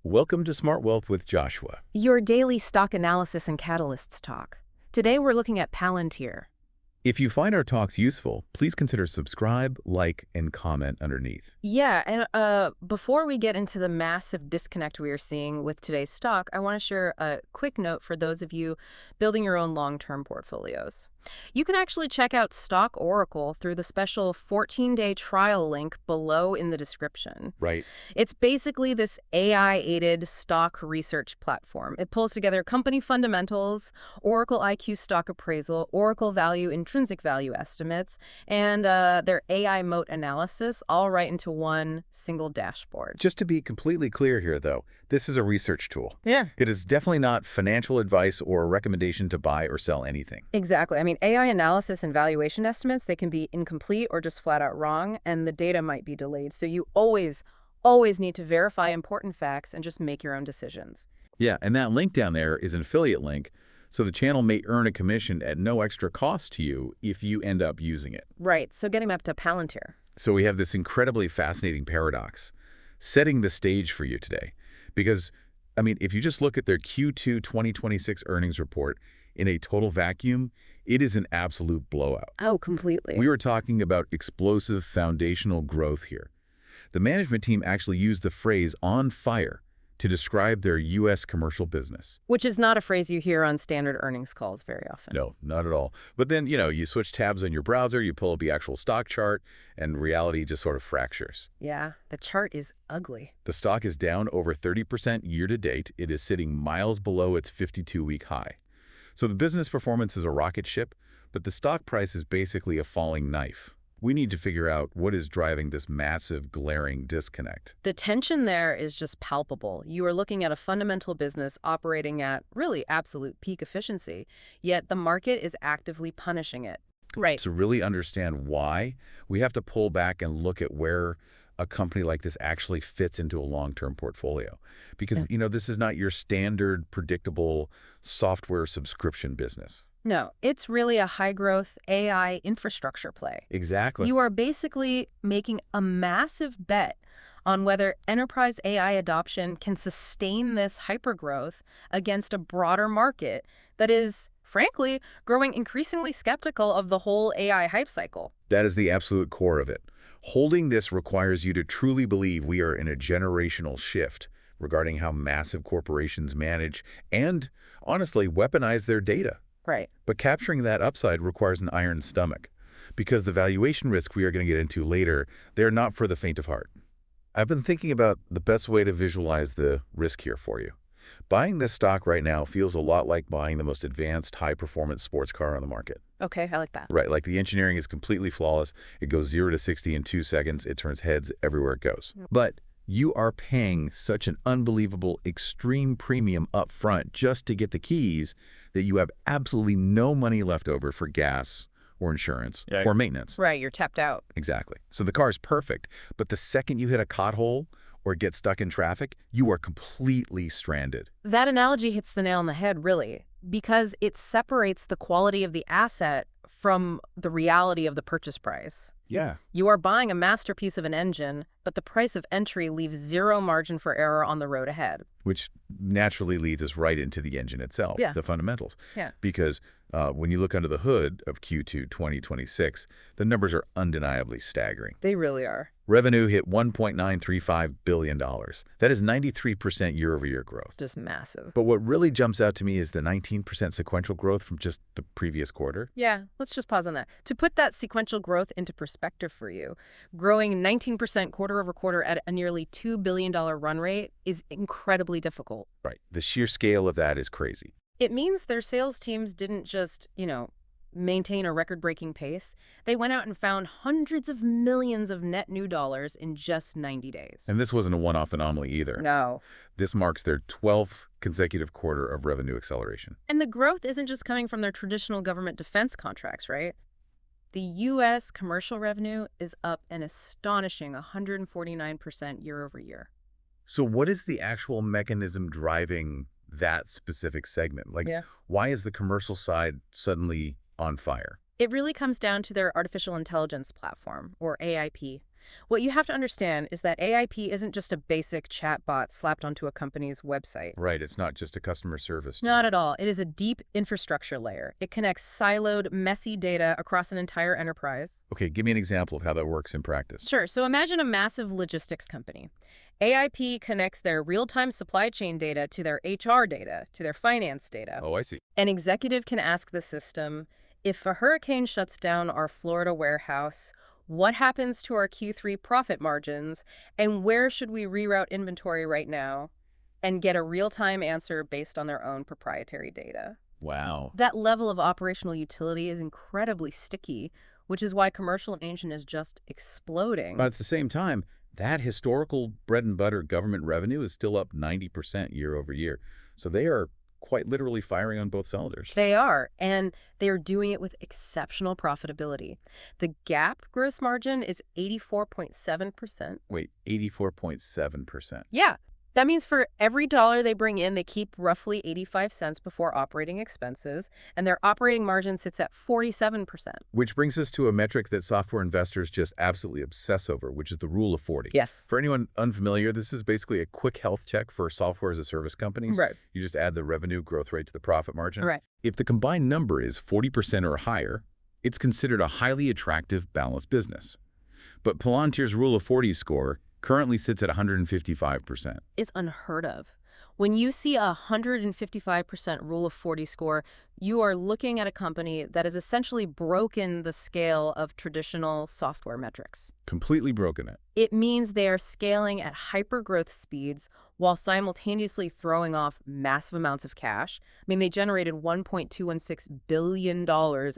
Welcome to Smart Wealth with Joshua. Your daily stock analysis and catalysts talk. Today we're looking at Palantir. If you find our talks useful, please consider subscribe, like, and comment underneath. Yeah, and before we get into the massive disconnect we are seeing with today's stock, I want to share a quick note for those of you building your own long-term portfolios. You can actually check out StockOracle through the special 14-day trial link below in the description. Right. It's basically this AI-aided stock research platform. It pulls together company fundamentals, OracleIQ stock appraisal, OracleValue intrinsic value estimates, and their AI moat analysis all right into one single dashboard. Just to be completely clear here, though, this is a research tool. Yeah. It is definitely not financial advice or a recommendation to buy or sell anything. Exactly. I mean, AI analysis and valuation estimates, they can be incomplete or just flat out wrong, and the data might be delayed. So you always need to verify important facts and just make your own decisions. Yeah, and that link down there is an affiliate link, so the channel may earn a commission at no extra cost to you if you end up using it. Right. So getting back to Palantir. So we have this incredibly fascinating paradox setting the stage for you today. Because, I mean, if you just look at their Q2 2026 earnings report in a total vacuum, it is an absolute blowout. Oh, completely. We were talking about explosive foundational growth here. The management team actually used the phrase "on fire" to describe their U.S. commercial business. Which is not a phrase you hear on standard earnings calls very often. No, not at all. But then, you switch tabs on your browser, you pull up the actual stock chart, and reality just sort of fractures. Yeah, the chart is ugly. The stock is down over 30% year to date. It is sitting miles below its 52-week high. So the business performance is a rocket ship, but the stock price is basically a falling knife. We need to figure out what is driving this massive, glaring disconnect. The tension there is just palpable. You are looking at a fundamental business operating at really absolute peak efficiency, yet the market is actively punishing it. Right. To really understand why, we have to pull back and look at where a company like this actually fits into a long-term portfolio. Because, this is not your standard, predictable software subscription business. No, it's really a high-growth AI infrastructure play. Exactly. You are basically making a massive bet on whether enterprise AI adoption can sustain this hypergrowth against a broader market that is, frankly, growing increasingly skeptical of the whole AI hype cycle. That is the absolute core of it. Holding this requires you to truly believe we are in a generational shift regarding how massive corporations manage and, honestly, weaponize their data. Right. But capturing that upside requires an iron stomach, because the valuation risk we are going to get into later, they're not for the faint of heart. I've been thinking about the best way to visualize the risk here for you. Buying this stock right now feels a lot like buying the most advanced, high-performance sports car on the market. Okay, I like that. Right, like the engineering is completely flawless. It goes 0 to 60 in 2 seconds. It turns heads everywhere it goes. But you are paying such an unbelievable extreme premium up front just to get the keys that you have absolutely no money left over for gas or insurance or maintenance. Right, you're tapped out. Exactly. So the car is perfect, but the second you hit a pothole or get stuck in traffic, you are completely stranded. That analogy hits the nail on the head, really, because it separates the quality of the asset from the reality of the purchase price. Yeah. You are buying a masterpiece of an engine, but the price of entry leaves zero margin for error on the road ahead. Which naturally leads us right into the engine itself, the fundamentals. Yeah. Because when you look under the hood of Q2 2026, the numbers are undeniably staggering. They really are. Revenue hit $1.935 billion. That is 93% year-over-year growth. Just massive. But what really jumps out to me is the 19% sequential growth from just the previous quarter. Yeah, let's just pause on that. To put that sequential growth into perspective for you, growing 19% quarter over quarter at a nearly $2 billion run rate is incredibly difficult. Right. The sheer scale of that is crazy. It means their sales teams didn't just, maintain a record-breaking pace. They went out and found hundreds of millions of net new dollars in just 90 days. And this wasn't a one-off anomaly either. No. This marks their 12th consecutive quarter of revenue acceleration. And the growth isn't just coming from their traditional government defense contracts, right? The U.S. commercial revenue is up an astonishing 149% year over year. So what is the actual mechanism driving that specific segment? Why is the commercial side suddenly on fire? It really comes down to their artificial intelligence platform, or AIP. What you have to understand is that AIP isn't just a basic chatbot slapped onto a company's website. Right, it's not just a customer service tool. Not at all. It is a deep infrastructure layer. It connects siloed, messy data across an entire enterprise. Okay, give me an example of how that works in practice. Sure. So imagine a massive logistics company. AIP connects their real-time supply chain data to their HR data, to their finance data. Oh, I see. An executive can ask the system, if a hurricane shuts down our Florida warehouse, what happens to our Q3 profit margins, and where should we reroute inventory right now, and get a real-time answer based on their own proprietary data. Wow. That level of operational utility is incredibly sticky, which is why commercial innovation is just exploding. But at the same time, that historical bread and butter government revenue is still up 90% year over year. So they are quite literally firing on both cylinders. They are, and they are doing it with exceptional profitability. The GAAP gross margin is 84.7%. Wait, 84.7%. Yeah. That means for every dollar they bring in, they keep roughly 85 cents before operating expenses, and their operating margin sits at 47%. Which brings us to a metric that software investors just absolutely obsess over, which is the rule of 40. Yes. For anyone unfamiliar, this is basically a quick health check for software as a service companies. Right. You just add the revenue growth rate to the profit margin. Right. If the combined number is 40% or higher, it's considered a highly attractive, balanced business. But Palantir's rule of 40 score currently sits at 155%. It's unheard of. When you see a 155% rule of 40 score, you are looking at a company that has essentially broken the scale of traditional software metrics. Completely broken it. It means they are scaling at hyper-growth speeds while simultaneously throwing off massive amounts of cash. I mean, they generated $1.216 billion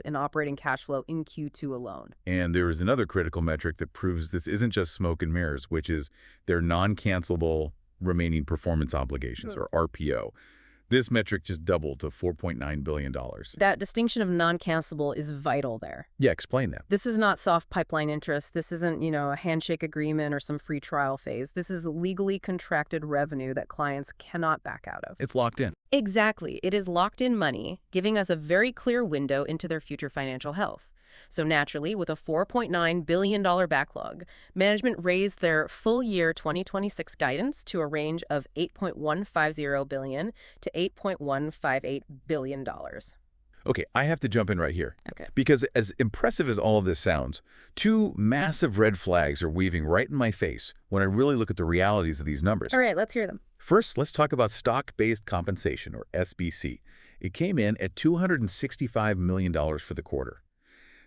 in operating cash flow in Q2 alone. And there is another critical metric that proves this isn't just smoke and mirrors, which is their non-cancelable remaining performance obligations, or RPO. This metric just doubled to $4.9 billion. That distinction of non-cancelable is vital there. Yeah, explain that. This is not soft pipeline interest. This isn't, a handshake agreement or some free trial phase. This is legally contracted revenue that clients cannot back out of. It's locked in. Exactly. It is locked-in money, giving us a very clear window into their future financial health. So naturally, with a $4.9 billion backlog, management raised their full-year 2026 guidance to a range of $8.150 billion to $8.158 billion. Okay, I have to jump in right here. Okay. Because as impressive as all of this sounds, two massive red flags are weaving right in my face when I really look at the realities of these numbers. All right, let's hear them. First, let's talk about stock-based compensation, or SBC. It came in at $265 million for the quarter.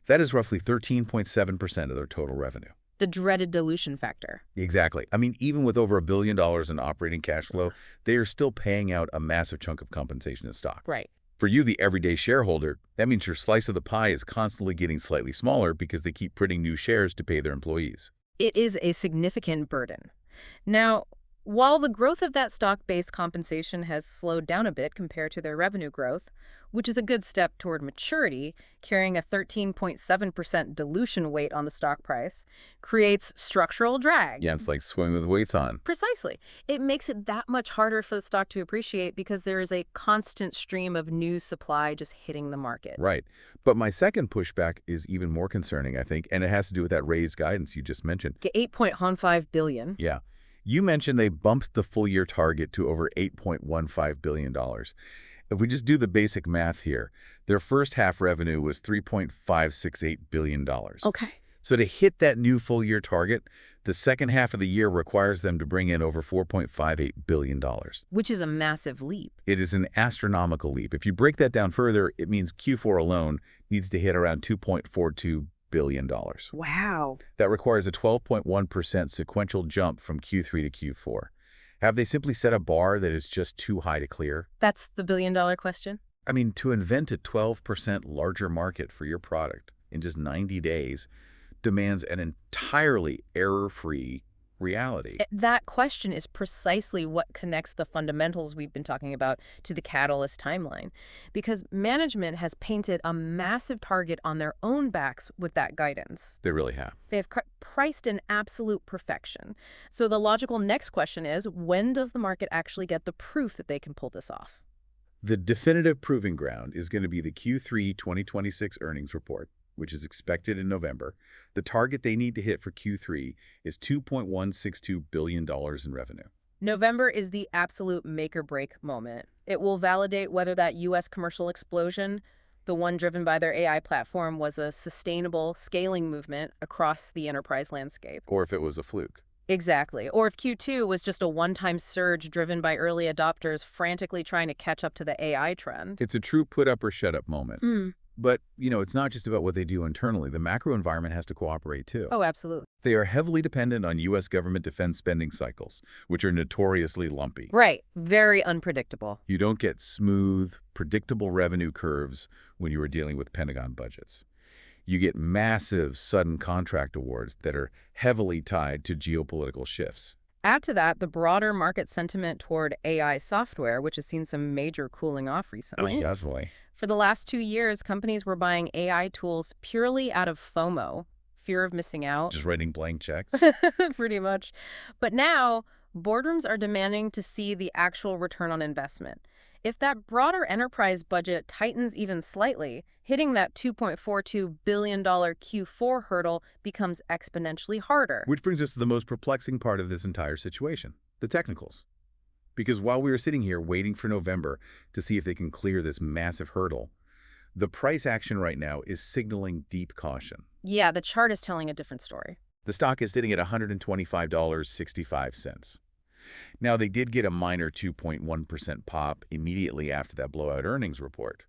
That is roughly 13.7% of their total revenue. The dreaded dilution factor. Exactly. I mean, even with over $1 billion in operating cash flow, they are still paying out a massive chunk of compensation in stock. Right. For you, the everyday shareholder, that means your slice of the pie is constantly getting slightly smaller because they keep printing new shares to pay their employees. It is a significant burden. Now, while the growth of that stock-based compensation has slowed down a bit compared to their revenue growth, which is a good step toward maturity, carrying a 13.7% dilution weight on the stock price, creates structural drag. Yeah, it's like swimming with weights on. Precisely. It makes it that much harder for the stock to appreciate because there is a constant stream of new supply just hitting the market. Right. But my second pushback is even more concerning, I think, and it has to do with that raised guidance you just mentioned. $8.15 billion. Yeah. You mentioned they bumped the full-year target to over $8.15 billion. If we just do the basic math here, their first half revenue was $3.568 billion. Okay. So to hit that new full-year target, the second half of the year requires them to bring in over $4.58 billion. Which is a massive leap. It is an astronomical leap. If you break that down further, it means Q4 alone needs to hit around $2.42 billion. Wow. That requires a 12.1% sequential jump from Q3 to Q4. Have they simply set a bar that is just too high to clear? That's the billion-dollar question? I mean, to invent a 12% larger market for your product in just 90 days demands an entirely error-free reality. That question is precisely what connects the fundamentals we've been talking about to the catalyst timeline. Because management has painted a massive target on their own backs with that guidance. They really have. They have priced in absolute perfection. So the logical next question is, when does the market actually get the proof that they can pull this off? The definitive proving ground is going to be the Q3 2026 earnings report. which is expected in November, the target they need to hit for Q3 is $2.162 billion in revenue. November is the absolute make-or-break moment. It will validate whether that U.S. commercial explosion, the one driven by their AI platform, was a sustainable, scaling movement across the enterprise landscape. Or if it was a fluke. Exactly. Or if Q2 was just a one-time surge driven by early adopters frantically trying to catch up to the AI trend. It's a true put-up-or-shut-up moment. Mm. But, it's not just about what they do internally. The macro environment has to cooperate, too. Oh, absolutely. They are heavily dependent on U.S. government defense spending cycles, which are notoriously lumpy. Right. Very unpredictable. You don't get smooth, predictable revenue curves when you are dealing with Pentagon budgets. You get massive, sudden contract awards that are heavily tied to geopolitical shifts. Add to that the broader market sentiment toward AI software, which has seen some major cooling off recently. Definitely. For the last 2 years, companies were buying AI tools purely out of FOMO, fear of missing out. Just writing blank checks. Pretty much. But now, boardrooms are demanding to see the actual return on investment. If that broader enterprise budget tightens even slightly, hitting that $2.42 billion Q4 hurdle becomes exponentially harder. Which brings us to the most perplexing part of this entire situation, the technicals. Because while we are sitting here waiting for November to see if they can clear this massive hurdle, the price action right now is signaling deep caution. Yeah, the chart is telling a different story. The stock is sitting at $125.65. Now, they did get a minor 2.1% pop immediately after that blowout earnings report,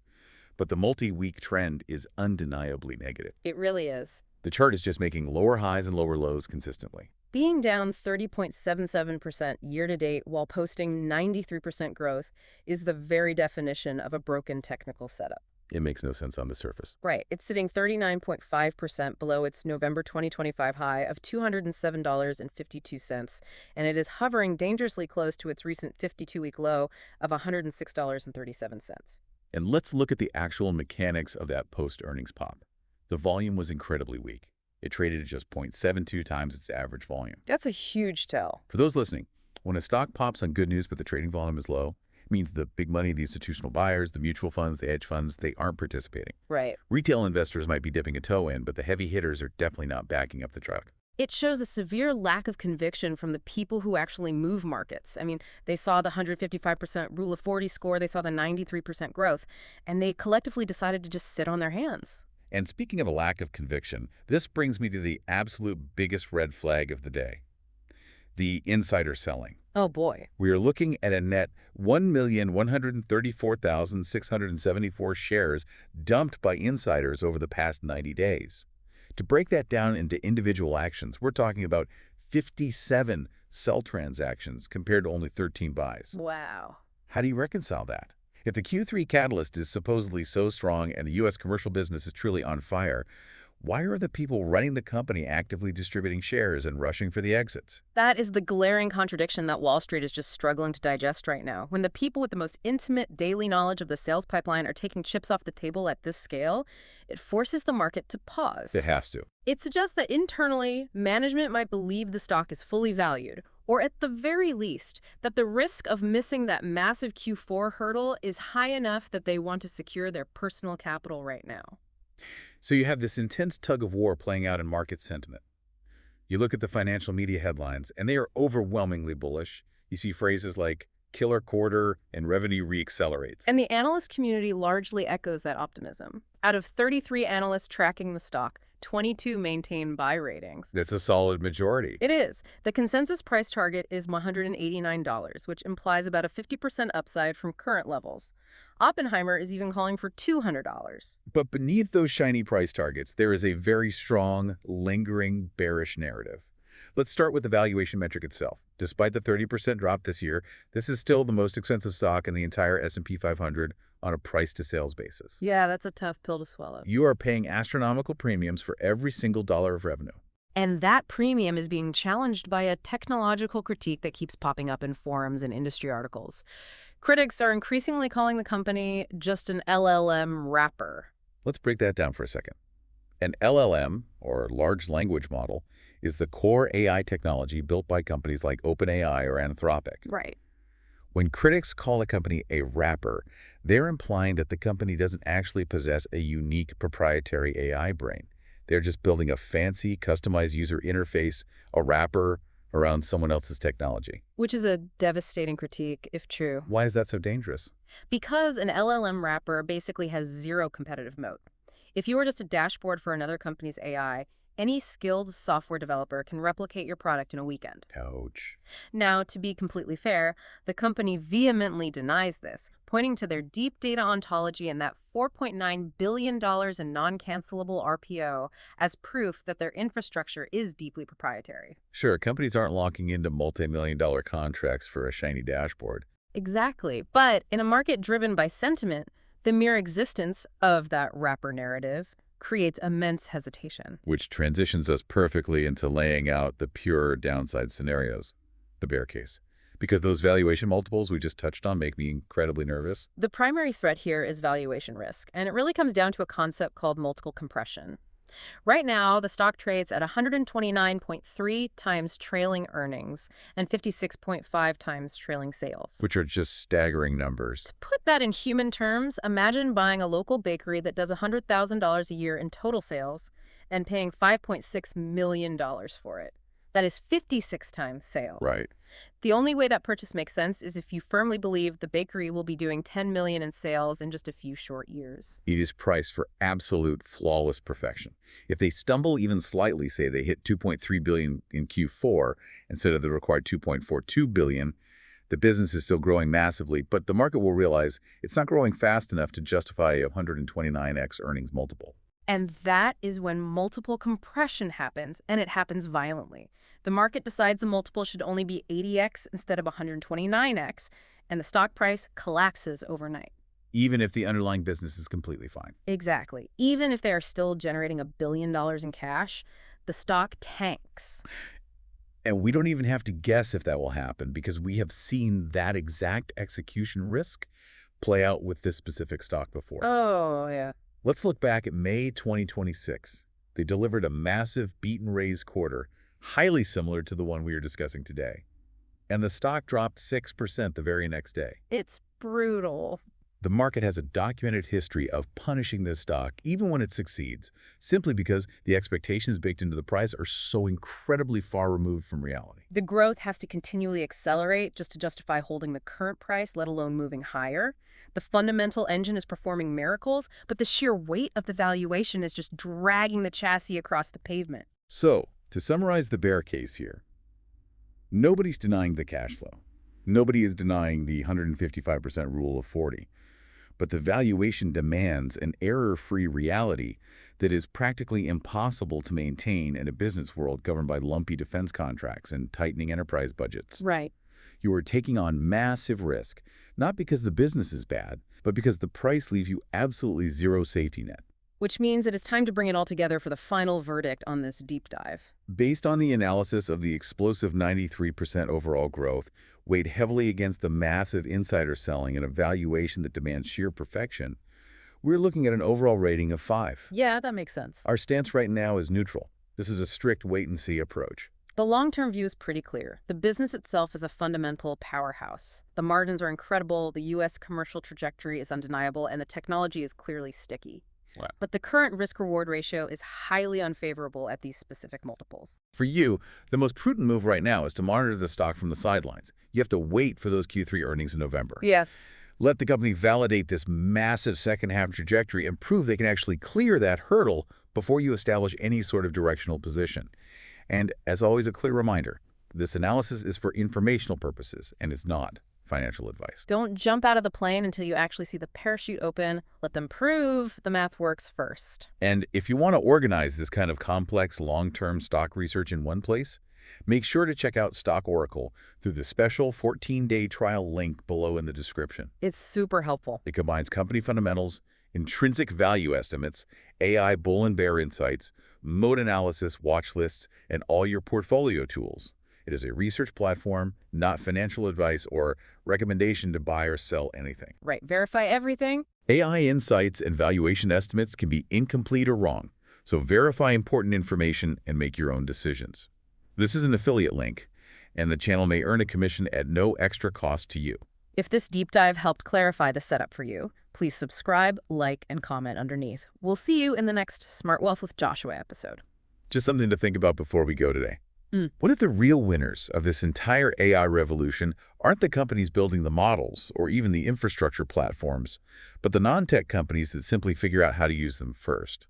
but the multi-week trend is undeniably negative. It really is. The chart is just making lower highs and lower lows consistently. Being down 30.77% year-to-date while posting 93% growth is the very definition of a broken technical setup. It makes no sense on the surface. Right. It's sitting 39.5% below its November 2025 high of $207.52, and it is hovering dangerously close to its recent 52-week low of $106.37. And let's look at the actual mechanics of that post-earnings pop. The volume was incredibly weak. It traded at just 0.72 times its average volume. That's a huge tell. For those listening, when a stock pops on good news but the trading volume is low, it means the big money, the institutional buyers, the mutual funds, the hedge funds, they aren't participating. Right. Retail investors might be dipping a toe in, but the heavy hitters are definitely not backing up the truck. It shows a severe lack of conviction from the people who actually move markets. I mean, they saw the 155% Rule of 40 score, they saw the 93% growth, and they collectively decided to just sit on their hands. And speaking of a lack of conviction, this brings me to the absolute biggest red flag of the day. The insider selling. Oh boy. We are looking at a net 1,134,674 shares dumped by insiders over the past 90 days. To break that down into individual actions, we're talking about 57 sell transactions compared to only 13 buys. Wow. How do you reconcile that? If the Q3 catalyst is supposedly so strong and the U.S. commercial business is truly on fire, why are the people running the company actively distributing shares and rushing for the exits? That is the glaring contradiction that Wall Street is just struggling to digest right now. When the people with the most intimate daily knowledge of the sales pipeline are taking chips off the table at this scale, it forces the market to pause. It has to. It suggests that internally, management might believe the stock is fully valued, or at the very least, that the risk of missing that massive Q4 hurdle is high enough that they want to secure their personal capital right now. So you have this intense tug of war playing out in market sentiment. You look at the financial media headlines, and they are overwhelmingly bullish. You see phrases like killer quarter and revenue reaccelerates. And the analyst community largely echoes that optimism. Out of 33 analysts tracking the stock, 22 maintain buy ratings. That's a solid majority. It is. The consensus price target is $189, which implies about a 50% upside from current levels. Oppenheimer is even calling for $200. But beneath those shiny price targets, there is a very strong, lingering, bearish narrative. Let's start with the valuation metric itself. Despite the 30% drop this year, this is still the most expensive stock in the entire S&P 500 on a price-to-sales basis. Yeah, that's a tough pill to swallow. You are paying astronomical premiums for every single dollar of revenue. And that premium is being challenged by a technological critique that keeps popping up in forums and industry articles. Critics are increasingly calling the company just an LLM wrapper. Let's break that down for a second. An LLM, or large language model, is the core AI technology built by companies like OpenAI or Anthropic. Right. When critics call a company a wrapper, they're implying that the company doesn't actually possess a unique proprietary AI brain. They're just building a fancy, customized user interface, a wrapper, around someone else's technology. Which is a devastating critique, if true. Why is that so dangerous? Because an LLM wrapper basically has zero competitive moat. If you were just a dashboard for another company's AI, any skilled software developer can replicate your product in a weekend. Ouch. Now, to be completely fair, the company vehemently denies this, pointing to their deep data ontology and that $4.9 billion in non-cancelable RPO as proof that their infrastructure is deeply proprietary. Sure, companies aren't locking into multi-million-dollar contracts for a shiny dashboard. Exactly. But in a market driven by sentiment, the mere existence of that wrapper narrative creates immense hesitation. Which transitions us perfectly into laying out the pure downside scenarios, the bear case. Because those valuation multiples we just touched on make me incredibly nervous. The primary threat here is valuation risk, and it really comes down to a concept called multiple compression. Right now, the stock trades at 129.3 times trailing earnings and 56.5 times trailing sales. Which are just staggering numbers. To put that in human terms, imagine buying a local bakery that does $100,000 a year in total sales and paying $5.6 million for it. That is 56 times sales. Right. The only way that purchase makes sense is if you firmly believe the bakery will be doing $10 million in sales in just a few short years. It is priced for absolute flawless perfection. If they stumble even slightly, say they hit $2.3 billion in Q4 instead of the required $2.42 billion, the business is still growing massively, but the market will realize it's not growing fast enough to justify a 129x earnings multiple. And that is when multiple compression happens, and it happens violently. The market decides the multiple should only be 80x instead of 129x, and the stock price collapses overnight. Even if the underlying business is completely fine. Exactly. Even if they are still generating $1 billion in cash, the stock tanks. And we don't even have to guess if that will happen because we have seen that exact execution risk play out with this specific stock before. Oh, yeah. Let's look back at May 2026. They delivered a massive beat and raise quarter, highly similar to the one we are discussing today. And the stock dropped 6% the very next day. It's brutal. The market has a documented history of punishing this stock even when it succeeds, simply because the expectations baked into the price are so incredibly far removed from reality. The growth has to continually accelerate just to justify holding the current price, let alone moving higher. The fundamental engine is performing miracles, but the sheer weight of the valuation is just dragging the chassis across the pavement. So, to summarize the bear case here, nobody's denying the cash flow. Nobody is denying the 155% rule of 40. But the valuation demands an error-free reality that is practically impossible to maintain in a business world governed by lumpy defense contracts and tightening enterprise budgets. Right. You are taking on massive risk, not because the business is bad, but because the price leaves you absolutely zero safety net. Which means it is time to bring it all together for the final verdict on this deep dive. Based on the analysis of the explosive 93% overall growth, weighed heavily against the massive insider selling and a valuation that demands sheer perfection, we're looking at an overall rating of 5. Yeah, that makes sense. Our stance right now is neutral. This is a strict wait-and-see approach. The long-term view is pretty clear. The business itself is a fundamental powerhouse. The margins are incredible, the U.S. commercial trajectory is undeniable, and the technology is clearly sticky. Wow. But the current risk-reward ratio is highly unfavorable at these specific multiples. For you, the most prudent move right now is to monitor the stock from the sidelines. You have to wait for those Q3 earnings in November. Yes. Let the company validate this massive second-half trajectory and prove they can actually clear that hurdle before you establish any sort of directional position. And as always, a clear reminder, this analysis is for informational purposes and is not financial advice. Don't jump out of the plane until you actually see the parachute open. Let them prove the math works first. And if you want to organize this kind of complex long-term stock research in one place, make sure to check out StockOracle through the special 14-day trial link below in the description. It's super helpful. It combines company fundamentals, intrinsic value estimates, AI bull and bear insights, moat analysis, watch lists, and all your portfolio tools. It is a research platform, not financial advice or recommendation to buy or sell anything. Right. Verify everything. AI insights and valuation estimates can be incomplete or wrong, so verify important information and make your own decisions. This is an affiliate link, and the channel may earn a commission at no extra cost to you. If this deep dive helped clarify the setup for you, please subscribe, like, and comment underneath. We'll see you in the next Smart Wealth with Joshua episode. Just something to think about before we go today. What if the real winners of this entire AI revolution aren't the companies building the models or even the infrastructure platforms, but the non-tech companies that simply figure out how to use them first?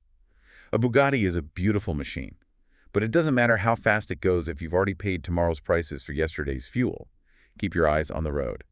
A Bugatti is a beautiful machine, but it doesn't matter how fast it goes if you've already paid tomorrow's prices for yesterday's fuel. Keep your eyes on the road.